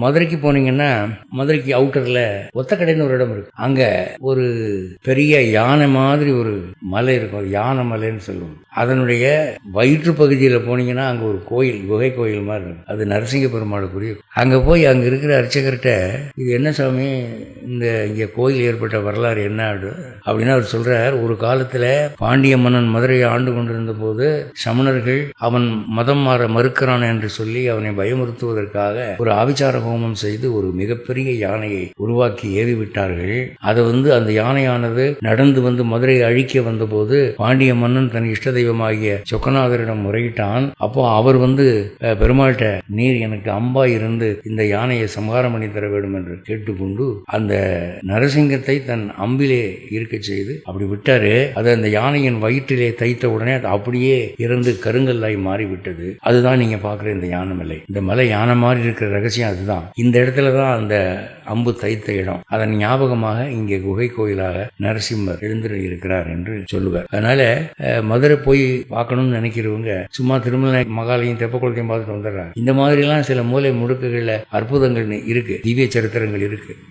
மதுரைக்கு போனீங்கன்னா மதுரைக்கு அவுட்டரில் ஒத்தக்கடைன்னு ஒரு இடம் இருக்கு. அங்கே ஒரு பெரிய யானை மாதிரி ஒரு மலை இருக்கும், யானை மலைன்னு சொல்லுவோம். அதனுடைய வயிற்று பகுதியில் போனீங்கன்னா அங்கே ஒரு கோயில், குகை கோயில் மாதிரி இருக்கும். அது நரசிங்க பெருமாளுக்குரிய. அங்கே போய் அங்கே இருக்கிற அர்ச்சகர்கிட்ட, இது என்ன சாமி, இங்கே கோயில் ஏற்பட்ட வரலாறு என்ன அப்படின்னா அவர் சொல்றார், ஒரு காலத்தில் பாண்டிய மன்னன் மதுரையை ஆண்டு கொண்டிருந்த போது சமணர்கள் அவன் மதம் மாற மறுக்கிறான் என்று சொல்லி அவனை பயமுறுத்துவதற்காக ஒரு ஆபிச்சார ஹோமம் செய்து ஒரு மிகப்பெரிய யானையை உருவாக்கி ஏவி விட்டார்கள். அதை அந்த யானையானது நடந்து மதுரையை அழிக்க வந்த போது பாண்டிய மன்னன் தன் இஷ்ட தெய்வமாகிய சொக்கநாதரிடம் முறையிட்டான். அப்போ அவர் பெருமாள்கிட்ட, நீர் எனக்கு அம்பா இருந்து இந்த யானையை சம்ஹாரம் பண்ணி தர வேண்டும் என்று கேட்டுக்கொண்டு அந்த நரசிங்கத்தை தன் அம்பிலே இருக்க செய்து அப்படி விட்டாரு. அது அந்த யானையின் வயிற்றிலே தைத்த உடனே அது அப்படியே இறந்து கருங்கல்லாய் மாறிவிட்டது. அதுதான் நீங்க பார்க்குற இந்த யானை மலை. இந்த மலை யானை மாதிரி இருக்கிற ரகசியம் அதுதான். இந்த இடத்துல தான் அந்த அம்பு தைத்த இடம். அதன் ஞாபகமாக இங்கே குகை கோயிலாக நரசிம்மர் எழுந்திரு இருக்கிறார் என்று சொல்லுவார். அதனால மதுரை போய் பார்க்கணும்னு நினைக்கிறவங்க சும்மா திருமலை மகாலையும் தெப்பக்குளத்தையும் பார்த்துட்டு வந்துடுறாங்க. இந்த மாதிரிலாம் சில மூலை முடுக்குகள்ல அற்புதங்கள் இருக்கு, திவ்ய சரித்திரங்கள் இருக்கு.